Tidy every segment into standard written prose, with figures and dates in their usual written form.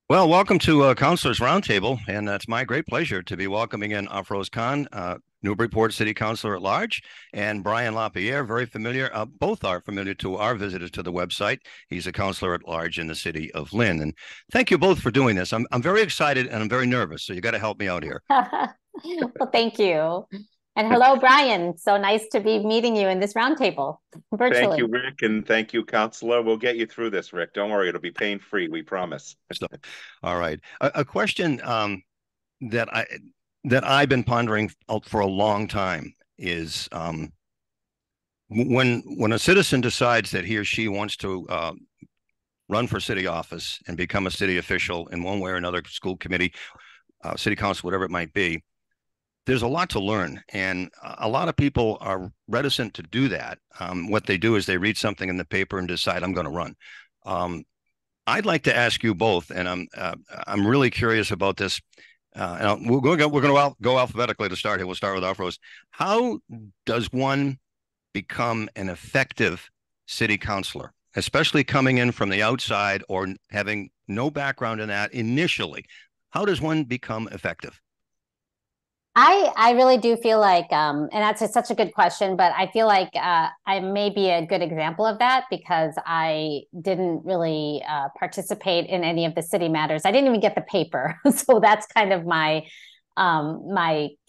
Well, welcome to Councilors Roundtable, and it's my great pleasure to be welcoming in Afroz Khan, Newburyport City Councilor at Large, and Brian LaPierre, very familiar. Both are familiar to our visitors to the website. He's a councilor at large in the city of Lynn. And thank you both for doing this. I'm very excited and I'm very nervous, so you got to help me out here. Well, thank you. And hello, Brian. So nice to be meeting you in this roundtable Thank you, virtually. Rick, and thank you, Counselor. We'll get you through this, Rick. Don't worry, it'll be pain-free, we promise. So, all right, a question that I that I've been pondering for a long time is when a citizen decides that he or she wants to run for city office and become a city official in one way or another, school committee, city council, whatever it might be, there's a lot to learn, and a lot of people are reticent to do that. What they do is they read something in the paper and decide, I'm going to run. I'd like to ask you both, and I'm really curious about this. And we're going to go alphabetically to start here. We'll start with Afroz. How does one become an effective city councilor, especially coming in from the outside or having no background in that initially? How does one become effective? I really do feel like, and such a good question, but I feel like I may be a good example of that because I didn't really participate in any of the city matters. I didn't even get the paper, so that's kind of my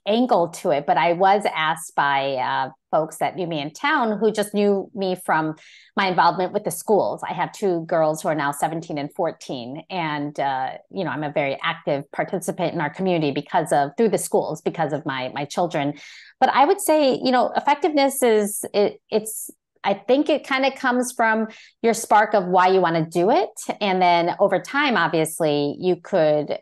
angle to it. But I was asked by folks that knew me in town who just knew me from my involvement with the schools. I have two girls who are now 17 and 14, and I'm a very active participant in our community through the schools because of my children. But I would say, effectiveness it's I think it kind of comes from your spark of why you want to do it. And then over time, obviously, you could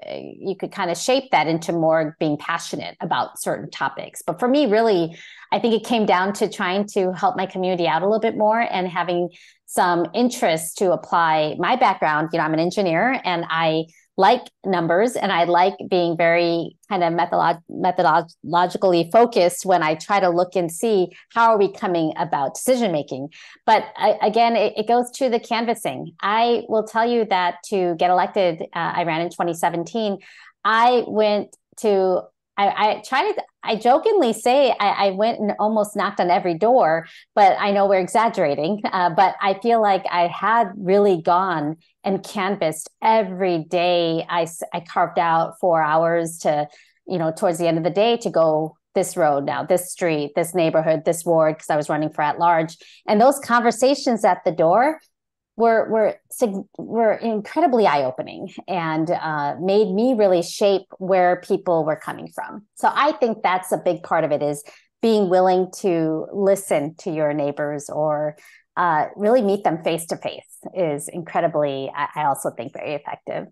kind of shape that into more being passionate about certain topics. But for me, really, I think it came down to trying to help my community out a little bit more and having some interest to apply my background. I'm an engineer and I like numbers and I like being very kind of methodologically focused when I try to look and see how are we coming about decision making. But again, it goes to the canvassing. I will tell you that to get elected, I ran in 2017. I went to I jokingly say I went and almost knocked on every door, but I know we're exaggerating. But I feel like I had really gone and canvassed every day. I carved out 4 hours to, towards the end of the day to go this road now, this street, this neighborhood, this ward, because I was running for at large. And those conversations at the door were incredibly eye-opening and made me really shape where people were coming from. So I think that's a big part of it, is being willing to listen to your neighbors or really meet them face to face is incredibly, I also think, very effective.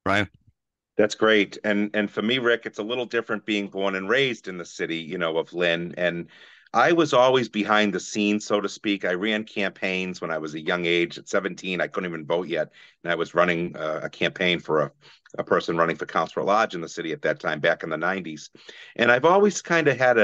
Brian? That's great. And for me, Rick, it's a little different being born and raised in the city, of Lynn. And I was always behind the scenes, so to speak. I ran campaigns when I was a young age. At 17, I couldn't even vote yet. And I was running a campaign for a person running for Councilor at Large in the city at that time, back in the 90s. And I've always kind of had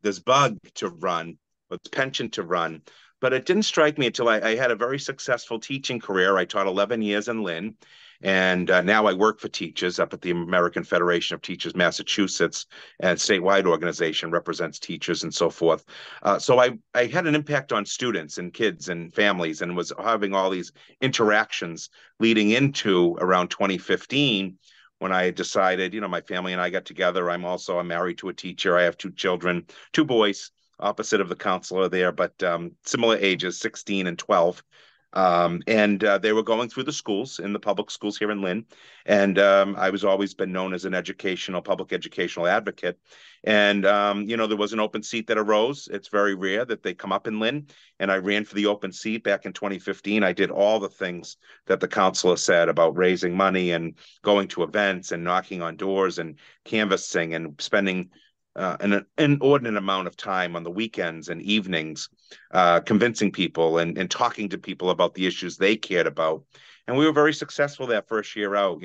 this bug to run, this penchant to run. But it didn't strike me until I had a very successful teaching career. I taught 11 years in Lynn, and now I work for teachers up at the American Federation of Teachers, Massachusetts, and statewide organization represents teachers and so forth. So I had an impact on students and kids and families and was having all these interactions leading into around 2015 when I decided, my family and I got together. I'm married to a teacher. I have two children, two boys, opposite of the counselor there, but similar ages, 16 and 12. And they were going through the schools in the public schools here in Lynn. And I was always been known as an public educational advocate. And, there was an open seat that arose. It's very rare that they come up in Lynn. And I ran for the open seat back in 2015. I did all the things that the counselor said about raising money and going to events and knocking on doors and canvassing and spending an inordinate amount of time on the weekends and evenings, convincing people and talking to people about the issues they cared about. And we were very successful that first year out.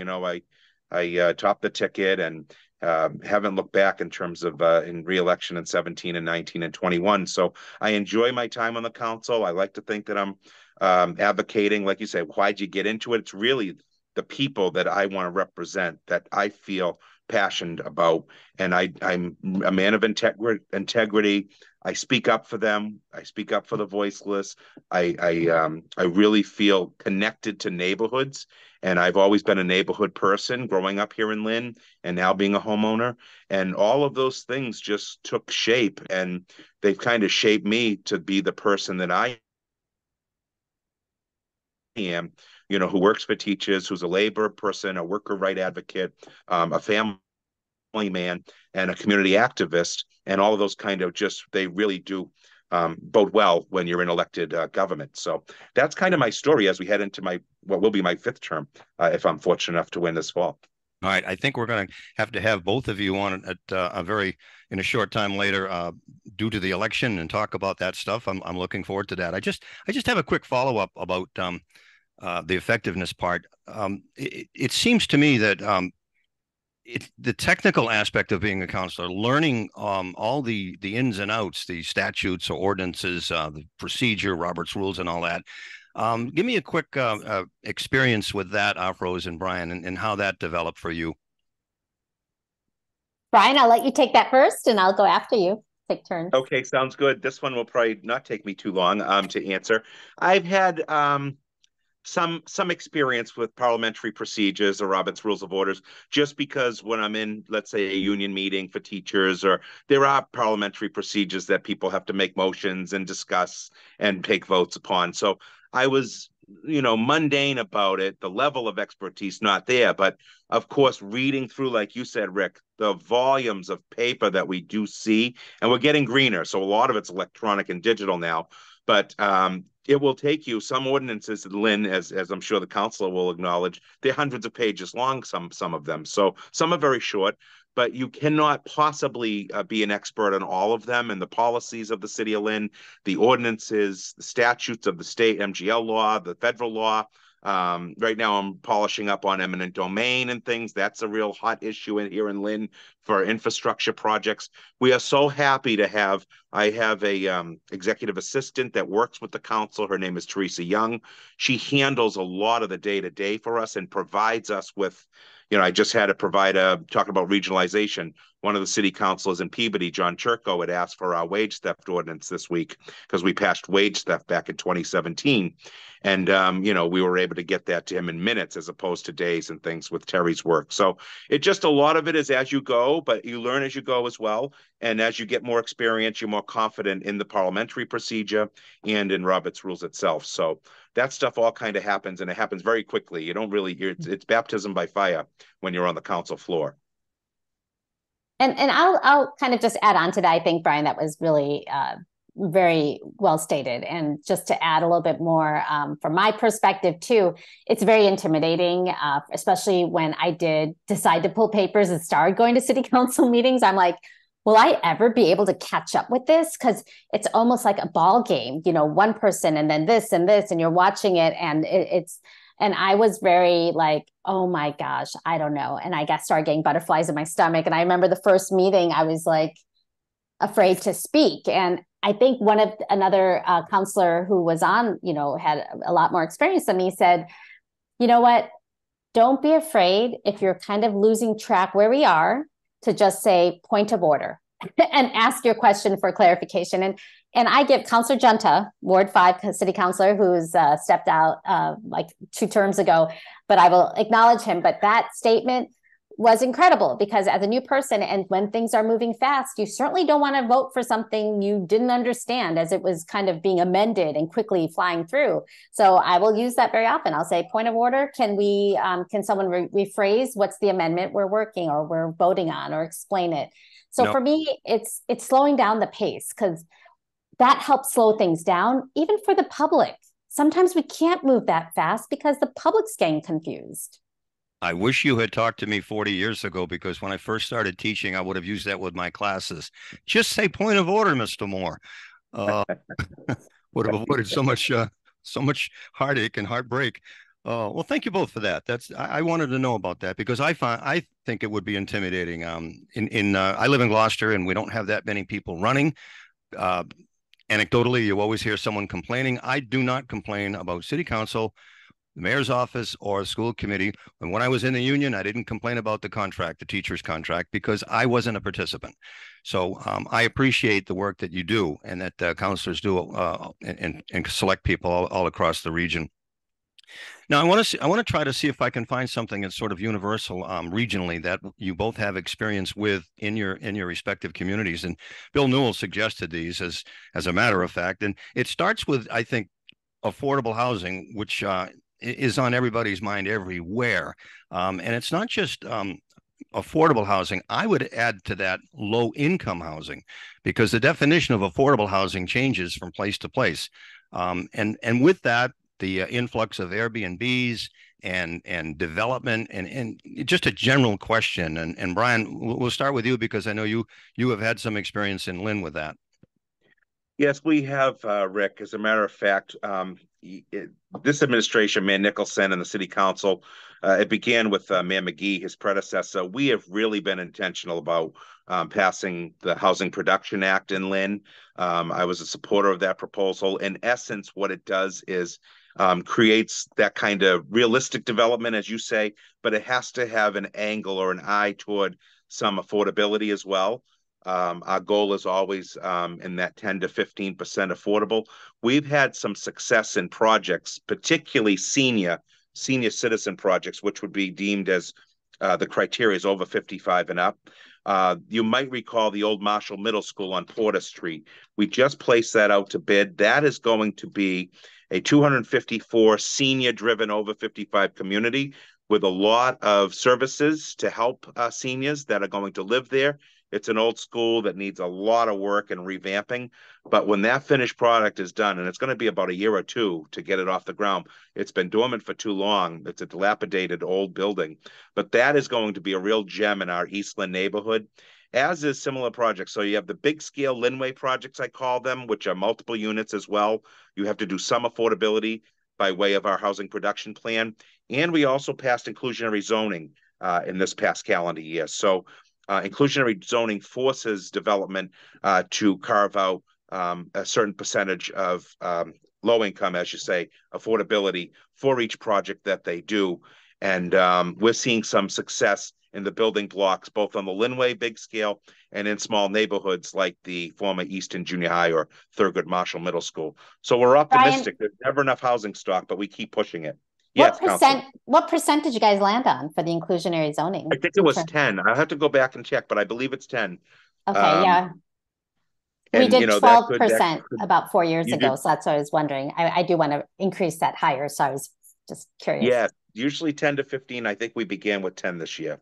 I topped the ticket and haven't looked back in terms of in re-election in 17 and 19 and 21. So I enjoy my time on the council. I like to think that I'm advocating, like you say, why'd you get into it? It's really the people that I want to represent, that I feel passionate about. And I'm a man of integrity. I speak up for them. I speak up for the voiceless. I really feel connected to neighborhoods. And I've always been a neighborhood person growing up here in Lynn and now being a homeowner. And all of those things just took shape, and they've kind of shaped me to be the person that I am, who works for teachers, who's a labor person, a worker right advocate, a family man, and a community activist. And all of those they really do bode well when you're in elected government. So that's kind of my story as we head into what will be my 5th term, if I'm fortunate enough to win this fall. All right, I think we're going to have both of you on at in a short time later, due to the election, and talk about that stuff. I'm looking forward to that. I just have a quick follow up about the effectiveness part. It seems to me that the technical aspect of being a counselor, learning all the ins and outs, the statutes or ordinances, the procedure, Robert's rules, and all that. Give me a quick experience with that, Afroz and Brian, and how that developed for you. Brian, I'll let you take that first, and I'll go after you. Take turns. Okay, sounds good. This one will probably not take me too long to answer. I've had some experience with parliamentary procedures or Robert's Rules of Orders, just because when I'm in, let's say, a union meeting for teachers, or there are parliamentary procedures that people have to make motions and discuss and take votes upon. So I was, mundane about it, the level of expertise not there. But of course, reading through, like you said, Rick, the volumes of paper that we do see, and we're getting greener. So a lot of it's electronic and digital now. But it will take you some ordinances, Lynn, as I'm sure the councilor will acknowledge, they're hundreds of pages long, some of them. So some are very short, but you cannot possibly be an expert on all of them, and the policies of the city of Lynn, the ordinances, the statutes of the state MGL law, the federal law. Right now I'm polishing up on eminent domain and things. That's a real hot issue here in Lynn for infrastructure projects. We are so happy to I have a executive assistant that works with the council. Her name is Teresa Young. She handles a lot of the day-to-day for us and provides us with, I just had to provide talking about regionalization. One of the city councilors in Peabody, John Churko, had asked for our wage theft ordinance this week because we passed wage theft back in 2017. And, we were able to get that to him in minutes as opposed to days and things with Terry's work. So a lot of it is as you go, but you learn as you go as well. And as you get more experience, you're more confident in the parliamentary procedure and in Robert's Rules itself. So that stuff all kind of happens, and it happens very quickly. You don't really, it's baptism by fire when you're on the council floor. And I'll kind of just add on to that. I think, Brian, that was really very well stated. And just to add a little bit more from my perspective too, it's very intimidating, especially when I did decide to pull papers and start going to city council meetings. I'm like, will I ever be able to catch up with this? Because it's almost like a ball game, one person and then this, and you're watching it, and and I was very like, oh my gosh, I don't know. And I started getting butterflies in my stomach. And I remember the first meeting, I was like afraid to speak. And I think another counselor who was on, had a lot more experience than me, said, you know what, don't be afraid if you're kind of losing track where we are, to just say point of order and ask your question for clarification. And I give Councilor Junta, Ward 5 City Councilor, who's stepped out like 2 terms ago, but I will acknowledge him. But that statement was incredible, because as a new person, and when things are moving fast, you certainly don't want to vote for something you didn't understand as it was kind of being amended and quickly flying through. So I will use that very often. I'll say, point of order, can someone rephrase what's the amendment we're working or we're voting on, or explain it? So for me, it's slowing down the pace, because that helps slow things down, even for the public. Sometimes we can't move that fast because the public's getting confused. I wish you had talked to me 40 years ago, because when I first started teaching, I would have used that with my classes. Just say point of order, Mr. Moore. Would have avoided so much heartache and heartbreak. Oh, well, thank you both for that. I wanted to know about that because I think it would be intimidating. I live in Gloucester and we don't have that many people running. Uh, Anecdotally, you always hear someone complaining. I do not complain about city council, the mayor's office, or school committee. And when I was in the union, I didn't complain about the contract, the teacher's contract, because I wasn't a participant. So I appreciate the work that you do and that councilors do and select people all across the region. Now, I want to try to see if I can find something that's sort of universal regionally that you both have experience with in your respective communities. And Bill Newell suggested these as a matter of fact, and it starts with, I think, affordable housing, which is on everybody's mind everywhere, and it's not just affordable housing. I would add to that low income housing, because the definition of affordable housing changes from place to place, and with that the influx of Airbnbs and development and just a general question. And Brian, we'll start with you because I know you have had some experience in Lynn with that. Yes, we have, Rick. As a matter of fact, this administration, Mayor Nicholson and the city council, it began with Mayor McGee, his predecessor. We have really been intentional about passing the Housing Production Act in Lynn. I was a supporter of that proposal. In essence, what it does is creates that kind of realistic development, as you say, but it has to have an angle or an eye toward some affordability as well. Our goal is always in that 10 to 15% affordable. We've had some success in projects, particularly senior citizen projects, which would be deemed as the criteria is over 55 and up. You might recall the old Marshall Middle School on Porter Street. We just placed that out to bid. That is going to be a 254 senior-driven over 55 community with a lot of services to help seniors that are going to live there. It's an old school that needs a lot of work and revamping. But when that finished product is done, and it's going to be about a year or two to get it off the ground, it's been dormant for too long. It's a dilapidated old building. But that is going to be a real gem in our Eastland neighborhood, as is similar projects. So you have the big scale Linway projects, I call them, which are multiple units as well. You have to do some affordability by way of our housing production plan. And we also passed inclusionary zoning in this past calendar year. So inclusionary zoning forces development to carve out a certain percentage of low income, as you say, affordability for each project that they do. And we're seeing some success in the building blocks, both on the Linway big scale and in small neighborhoods like the former Easton Junior High or Thurgood Marshall Middle School. So we're optimistic. Brian, there's never enough housing stock, but we keep pushing it. What percent did you guys land on for the inclusionary zoning? I think it was 10. I'll have to go back and check, but I believe it's 10. Okay, yeah. We did 12% about 4 years ago, so that's what I was wondering. I do want to increase that higher, so I was just curious. Yeah, usually 10 to 15. I think we began with 10 this year.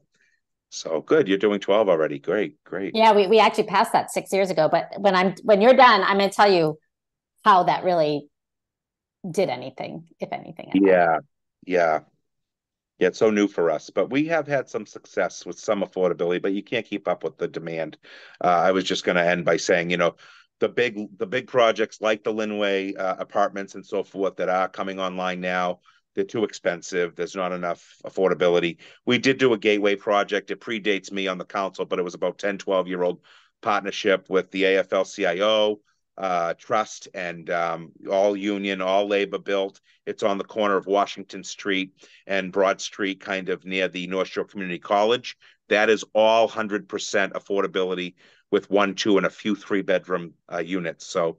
So good, you're doing 12 already. Great. Yeah, we actually passed that 6 years ago, but when you're done, I'm going to tell you how that really did anything, if anything. Yeah, it's so new for us, but we have had some success with some affordability, but you can't keep up with the demand. I was just going to end by saying, the big projects like the Linway apartments and so forth that are coming online now, they're too expensive. There's not enough affordability. We did do a gateway project. It predates me on the council, but it was about 10, 12-year-old partnership with the AFL-CIO, trust, and all union, all labor built. It's on the corner of Washington Street and Broad Street, kind of near the North Shore Community College. That is all 100% affordability with 1, 2, and a few 3-bedroom units. So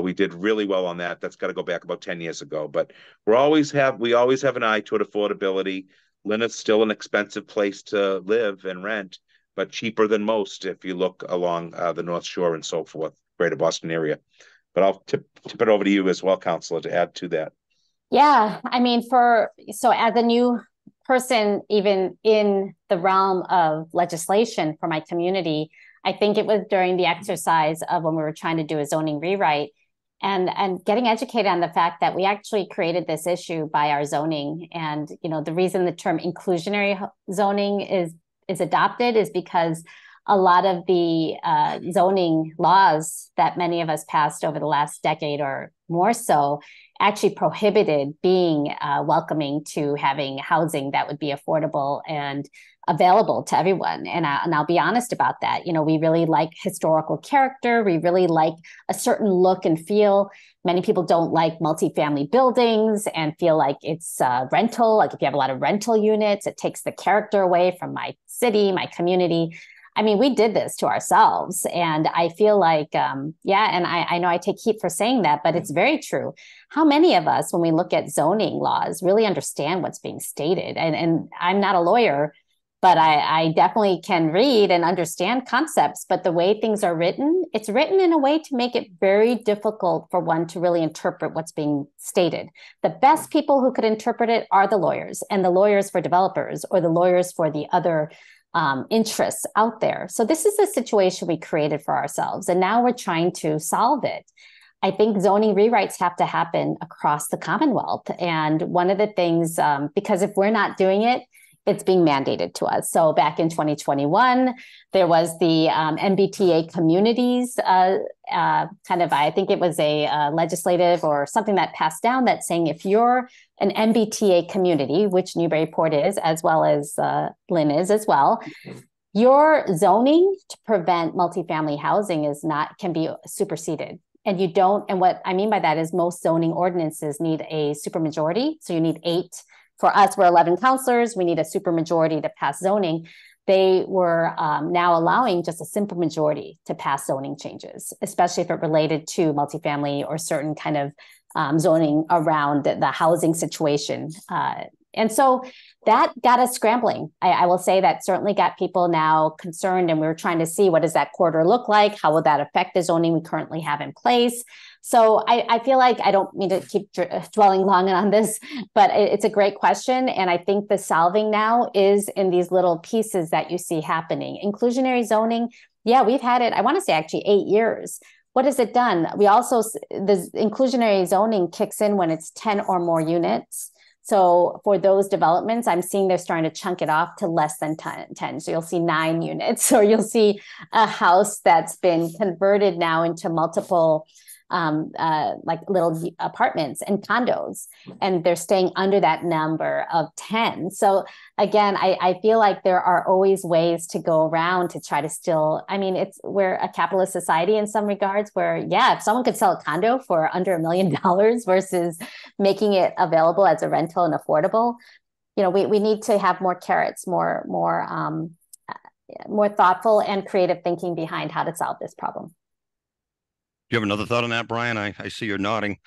we did really well on that. That's got to go back about 10 years ago. But we always have an eye toward affordability. Lynn is still an expensive place to live and rent, but cheaper than most if you look along the North Shore and so forth, Greater Boston area. But I'll tip it over to you as well, Councilor, to add to that. Yeah, I mean, so as a new person, even in the realm of legislation for my community, I think it was during the exercise of when we were trying to do a zoning rewrite and getting educated on the fact that we actually created this issue by our zoning. And, the reason the term inclusionary zoning is adopted is because a lot of the zoning laws that many of us passed over the last decade or more so actually prohibited being welcoming to having housing that would be affordable and available to everyone. And I'll be honest about that. You know, we really like historical character. We really like a certain look and feel. Many people don't like multifamily buildings and feel like it's rental. Like if you have a lot of rental units, it takes the character away from my city, my community. I mean, we did this to ourselves. And I feel like, and I know I take heat for saying that, but it's very true. How many of us, when we look at zoning laws, really understand what's being stated? And I'm not a lawyer, but I definitely can read and understand concepts. But the way things are written, it's written in a way to make it very difficult for one to really interpret what's being stated. The best people who could interpret it are the lawyers, and the lawyers for developers or the lawyers for the other interests out there. So this is a situation we created for ourselves, and now we're trying to solve it. I think zoning rewrites have to happen across the Commonwealth. And one of the things, because if we're not doing it, it's being mandated to us. So back in 2021, there was the MBTA communities I think it was a legislative or something that passed down that's saying if you're an MBTA community, which Newburyport is, as well as Lynn is as well, your zoning to prevent multifamily housing can be superseded. And you don't, and what I mean by that is most zoning ordinances need a supermajority. So you need 8. For us, we're 11 councilors. We need a supermajority to pass zoning. They were now allowing just a simple majority to pass zoning changes, especially if it related to multifamily or certain kind of zoning around the housing situation. And so that got us scrambling. I will say that certainly got people now concerned, and we were trying to see what does that quarter look like? How will that affect the zoning we currently have in place? So I feel like I don't mean to keep dwelling long on this, but it's a great question. And I think the solving now is in these little pieces that you see happening. Inclusionary zoning, yeah, we've had it, I want to say actually 8 years. What has it done? The inclusionary zoning kicks in when it's 10 or more units. So for those developments, I'm seeing they're starting to chunk it off to less than 10. So you'll see 9 units, or you'll see a house that's been converted now into multiple like little apartments and condos, and they're staying under that number of 10. So again, I feel like there are always ways to go around to try to still, I mean, we're a capitalist society in some regards where, yeah, if someone could sell a condo for under $1 million versus making it available as a rental and affordable, you know, we need to have more carrots, more thoughtful and creative thinking behind how to solve this problem. Do you have another thought on that, Brian? I see you're nodding.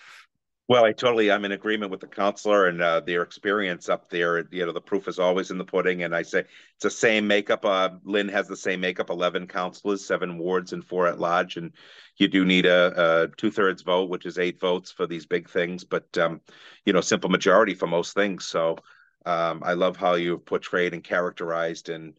Well, I'm in agreement with the councilor and their experience up there. You know, the proof is always in the pudding. And I say it's the same makeup. Lynn has the same makeup, 11 councilors, 7 wards and 4 at large. And you do need a 2/3 vote, which is 8 votes for these big things. But, simple majority for most things. So I love how you've portrayed and characterized and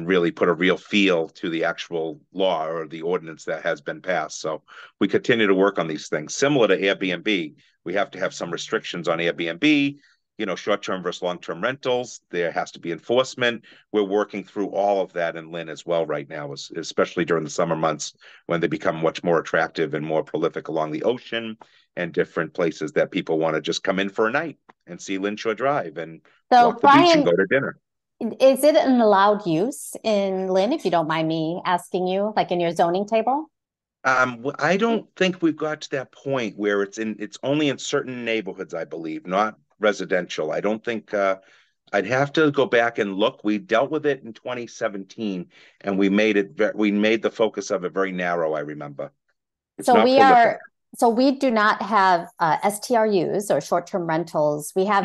really put a real feel to the actual law or the ordinance that has been passed. So we continue to work on these things. Similar to Airbnb, we have to have some restrictions on Airbnb, short-term versus long-term rentals. There has to be enforcement. We're working through all of that in Lynn as well right now, especially during the summer months when they become much more attractive and more prolific along the ocean and different places that people want to just come in for a night and see Lynn Shore Drive and walk the beach and go to dinner. Is it an allowed use in Lynn, if you don't mind me asking you, like in your zoning table? I don't think we've got to that point where it's only in certain neighborhoods, I believe, not residential. I don't think I'd have to go back and look. We dealt with it in 2017 and we made the focus of it very narrow, I remember. It's not prolific. So we do not have STRUs or short-term rentals. We have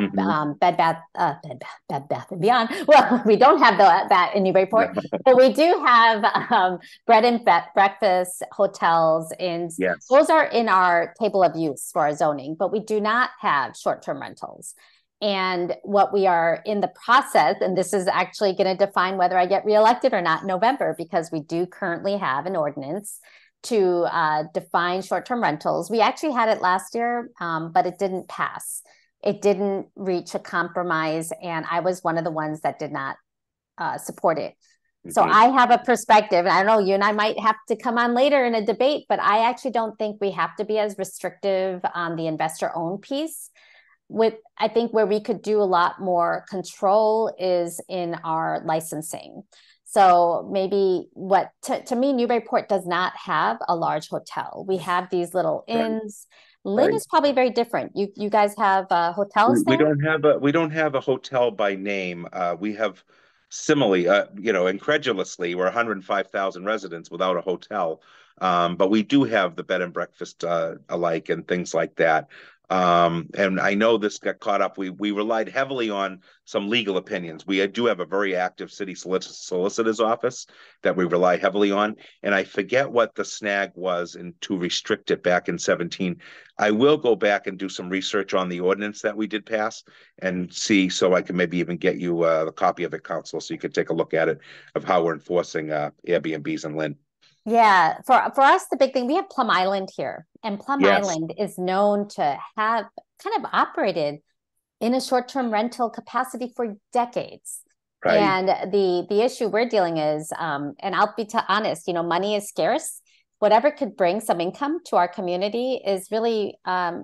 Bed Bath and Beyond. Well, we don't have that in Newburyport, but we do have bread and breakfast hotels, and yes, those are in our table of use for our zoning. But we do not have short-term rentals. And what we are in the process, and this is actually going to define whether I get reelected or not in November, because we do currently have an ordinance to define short-term rentals. We actually had it last year, but it didn't pass. It didn't reach a compromise, and I was one of the ones that did not support it. So I have a perspective, and I don't know, you and I might have to come on later in a debate, but I actually don't think we have to be as restrictive on the investor-owned piece. I think where we could do a lot more control is in our licensing. So maybe to me, Newburyport does not have a large hotel. We have these little inns. Lynn is probably very different. You guys have hotels there? We don't have a hotel by name. We have similarly, incredulously, we're 105,000 residents without a hotel. But we do have the bed and breakfast alike and things like that. And I know this got caught up. We relied heavily on some legal opinions. We do have a very active city solicitor's office that we rely heavily on. And I forget what the snag was to restrict it back in 17. I will go back and do some research on the ordinance that we did pass and see, so I can maybe even get you the copy of it, Councilor, so you could take a look at it of how we're enforcing Airbnbs in Lynn. Yeah, for us, the big thing, we have Plum Island here, and Plum Island is known to have kind of operated in a short-term rental capacity for decades. Right. And the issue we're dealing is, and I'll be honest, money is scarce. Whatever could bring some income to our community is really,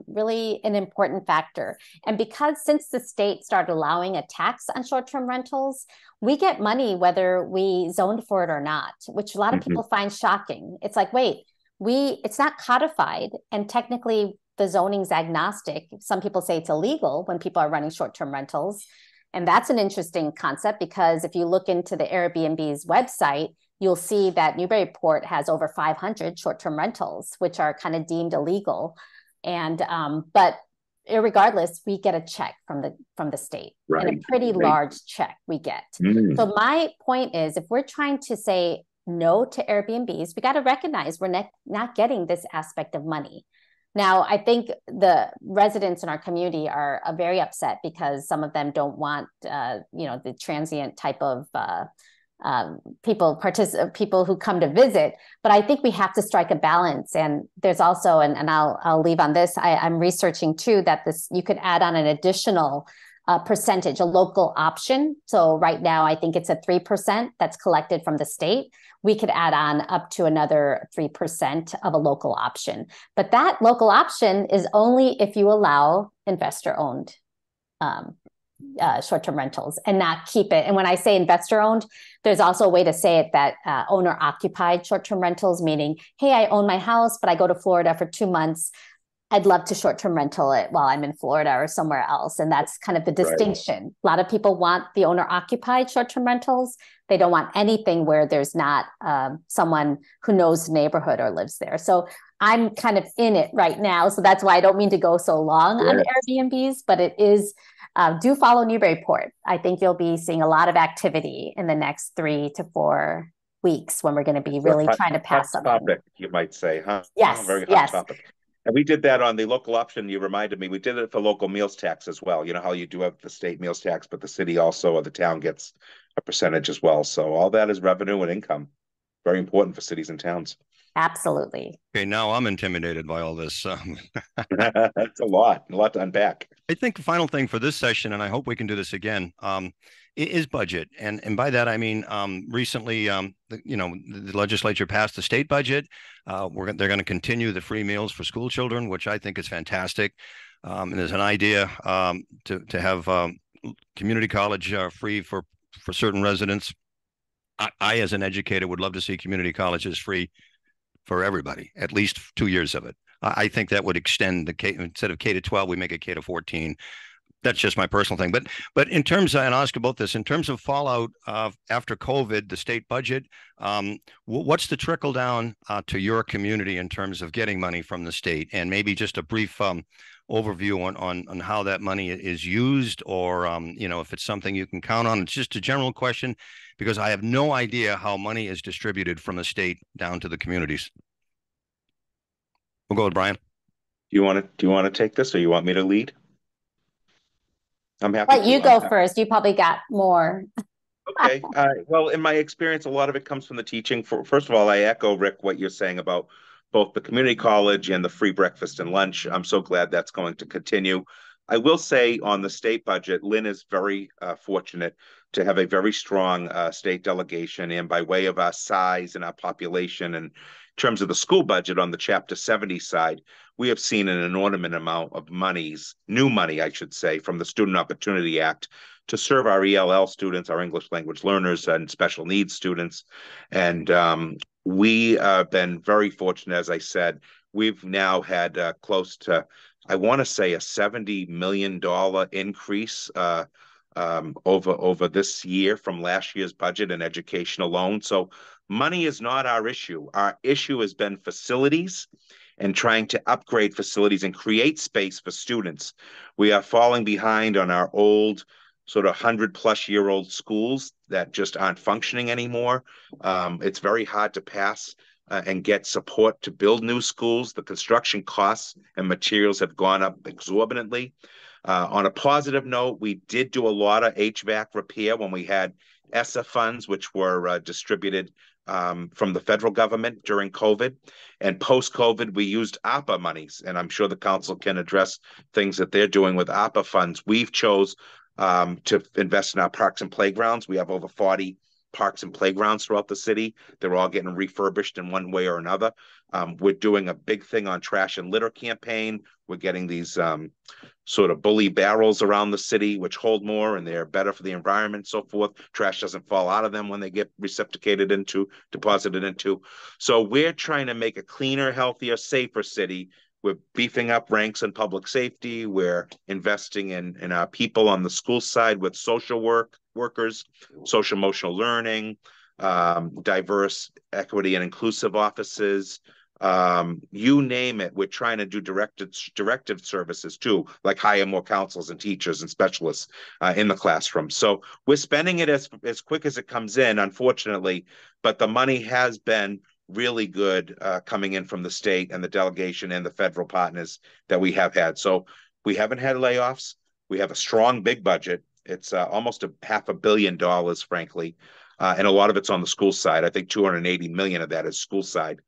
really an important factor. And because since the state started allowing a tax on short-term rentals, we get money whether we zoned for it or not, which a lot of people find shocking. It's like, wait, it's not codified, and technically the zoning's agnostic. Some people say it's illegal when people are running short-term rentals. And that's an interesting concept, because if you look into the Airbnb's website, you'll see that Newburyport has over 500 short-term rentals, which are kind of deemed illegal. And but irregardless, we get a check from the state, and a pretty large check we get. So my point is, if we're trying to say no to Airbnbs, we got to recognize we're not getting this aspect of money. Now, I think the residents in our community are very upset because some of them don't want, the transient type of people who come to visit. But I think we have to strike a balance. And there's also, and I'll leave on this, I'm researching too, that you could add on an additional percentage, a local option. So right now, I think it's a 3% that's collected from the state. We could add on up to another 3% of a local option. But that local option is only if you allow investor-owned short-term rentals and not keep it. And when I say investor-owned, there's also a way to say it that owner-occupied short-term rentals, meaning, hey, I own my house, but I go to Florida for 2 months. I'd love to short-term rental it while I'm in Florida or somewhere else. And that's kind of the distinction. A lot of people want the owner-occupied short-term rentals. They don't want anything where there's not someone who knows the neighborhood or lives there. So I'm kind of in it right now. So that's why I don't mean to go so long on Airbnbs, but it is, do follow Newburyport. I think you'll be seeing a lot of activity in the next 3 to 4 weeks when we're going to be really trying to pass something. Topic, you might say, huh? Yes, very hot topic. And we did that on the local option. You reminded me, we did it for local meals tax as well. You know how you do have the state meals tax, but the city also, or the town, gets a percentage as well. So all that is revenue and income. Very important for cities and towns. Absolutely. Okay, now I'm intimidated by all this. That's a lot to unpack. I think the final thing for this session, and I hope we can do this again, is budget. And by that, I mean, recently, the legislature passed the state budget. They're going to continue the free meals for school children, which I think is fantastic. And there's an idea to have community college free for certain residents. I, as an educator, would love to see community colleges free for everybody, at least 2 years of it. I think that would extend the K, instead of K to 12, we make it K to 14. That's just my personal thing. But in terms of, and I'll ask about this, in terms of fallout after COVID, the state budget, what's the trickle down to your community in terms of getting money from the state? And maybe just a brief overview on how that money is used, or if it's something you can count on. It's just a general question, because I have no idea how money is distributed from the state down to the communities. We'll go with Brian. Do you want to take this, or you want me to lead? I'm happy. But you go first. You probably got more. Okay. Well, in my experience, a lot of it comes from the teaching. First of all, I echo, Rick, what you're saying about both the community college and the free breakfast and lunch. I'm so glad that's going to continue. I will say on the state budget, Lynn is very fortunate to have a very strong state delegation. And by way of our size and our population, and in terms of the school budget on the Chapter 70 side, we have seen an inordinate amount of new money, I should say, from the Student Opportunity Act to serve our ELL students, our English language learners, and special needs students. And we have been very fortunate, as I said. We've now had close to, I want to say, a $70 million increase over this year from last year's budget in education alone. So money is not our issue. Our issue has been facilities and trying to upgrade facilities and create space for students. We are falling behind on our old sort of 100-plus-year-old schools that just aren't functioning anymore. It's very hard to pass and get support to build new schools. The construction costs and materials have gone up exorbitantly. On a positive note, we did do a lot of HVAC repair when we had ESSA funds, which were distributed from the federal government during COVID. And post-COVID, we used ARPA monies, and I'm sure the council can address things that they're doing with ARPA funds. We've chose to invest in our parks and playgrounds. We have over 40 parks and playgrounds throughout the city. They're all getting refurbished in one way or another. We're doing a big thing on trash and litter campaign. We're getting these sort of bully barrels around the city, which hold more and they're better for the environment and so forth. Trash doesn't fall out of them when they get deposited into. So we're trying to make a cleaner, healthier, safer city. We're beefing up ranks in public safety. We're investing in our people on the school side with social workers, social emotional learning, diverse, equity, and inclusive offices. You name it. We're trying to do directive services too, like hire more counselors and teachers and specialists in the classroom. So we're spending it as quick as it comes in, unfortunately, but the money has been really good coming in from the state and the delegation and the federal partners that we have had. So we haven't had layoffs. We have a strong, big budget. It's almost $500 million, frankly, and a lot of it's on the school side. I think 280 million of that is school side.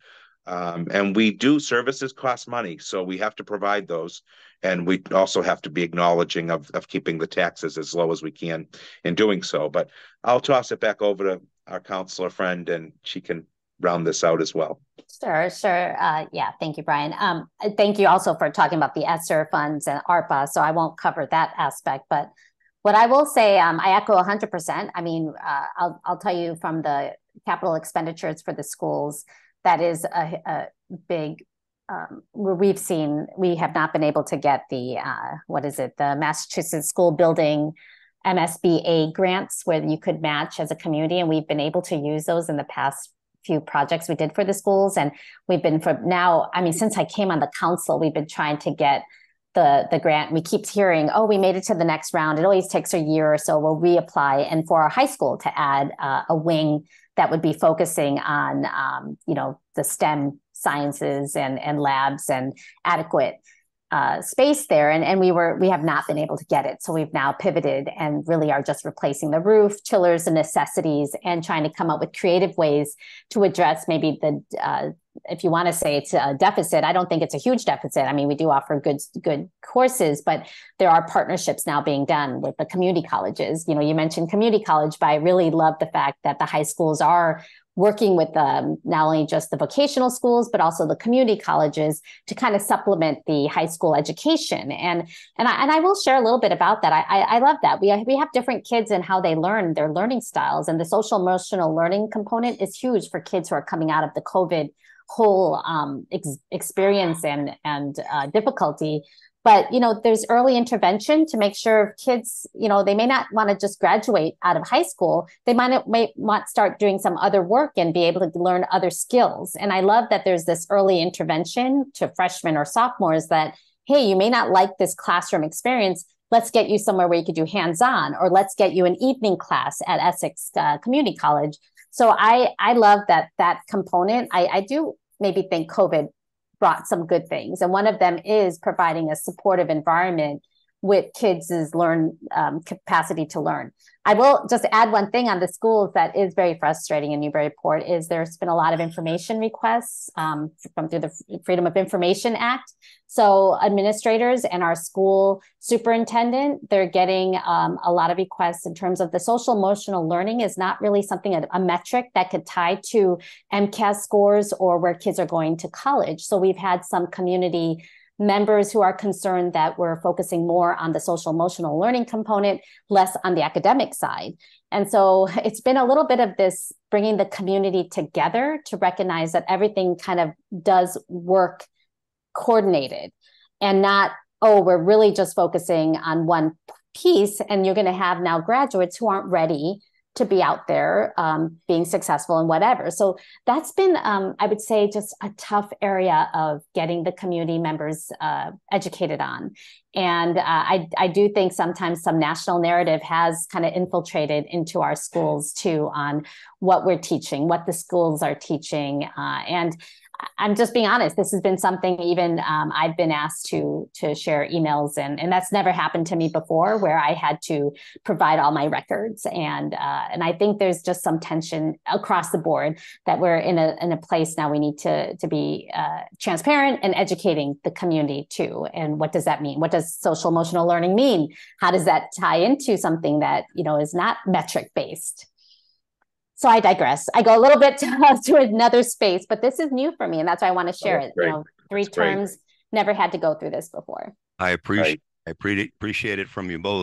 And we do services cost money, so we have to provide those. And we also have to be acknowledging of keeping the taxes as low as we can in doing so. But I'll toss it back over to our counselor friend, and she can round this out as well. Sure. Yeah, thank you, Brian. Thank you also for talking about the ESSER funds and ARPA, so I won't cover that aspect. But what I will say, I echo 100%. I mean, I'll tell you from the capital expenditures for the schools, that is a big, we have not been able to get the, the Massachusetts School Building MSBA grants where you could match as a community. And we've been able to use those in the past few projects we did for the schools. And we've been since I came on the council, we've been trying to get the grant. We keep hearing, oh, we made it to the next round. It always takes a year or so. We'll reapply. And for our high school to add a wing that would be focusing on, the STEM sciences and labs and adequate space there. And we have not been able to get it. So we've now pivoted and really are just replacing the roof, chillers and necessities, and trying to come up with creative ways to address maybe if you want to say it's a deficit. I don't think it's a huge deficit. I mean, we do offer good courses, but there are partnerships now being done with the community colleges. You mentioned community college, but I really love the fact that the high schools are working with not only just the vocational schools, but also the community colleges to kind of supplement the high school education. And I will share a little bit about that. I love that. We have different kids and how they learn, their learning styles, and the social emotional learning component is huge for kids who are coming out of the COVID whole experience and difficulty. But, there's early intervention to make sure kids, they may not want to just graduate out of high school. They may want to start doing some other work and be able to learn other skills. And I love that there's this early intervention to freshmen or sophomores that, hey, you may not like this classroom experience. Let's get you somewhere where you could do hands-on, or let's get you an evening class at Essex Community College. So I love that component. I do maybe think COVID brought some good things. And one of them is providing a supportive environment with kids' capacity to learn. I will just add one thing on the schools that is very frustrating in Newburyport is there's been a lot of information requests through the Freedom of Information Act. So administrators and our school superintendent, they're getting a lot of requests in terms of the social emotional learning is not really something, a metric that could tie to MCAS scores or where kids are going to college. So we've had some community members who are concerned that we're focusing more on the social emotional learning component, less on the academic side. And so it's been a little bit of this bringing the community together to recognize that everything kind of does work coordinated and not, oh, we're really just focusing on one piece and you're going to have now graduates who aren't ready to be out there being successful in whatever. So that's been, I would say, just a tough area of getting the community members educated on. And I do think sometimes some national narrative has kind of infiltrated into our schools too on what we're teaching, what the schools are teaching. And I'm just being honest, this has been something even I've been asked to share emails and that's never happened to me before where I had to provide all my records. And I think there's just some tension across the board that we're in a place now we need to be transparent and educating the community too. And what does that mean? What does social emotional learning mean? How does that tie into something that, you know, is not metric based? So I digress. I go a little bit to another space, but this is new for me, and that's why I want to share it. Great. You know, three terms, never had to go through this before. I appreciate it from you both.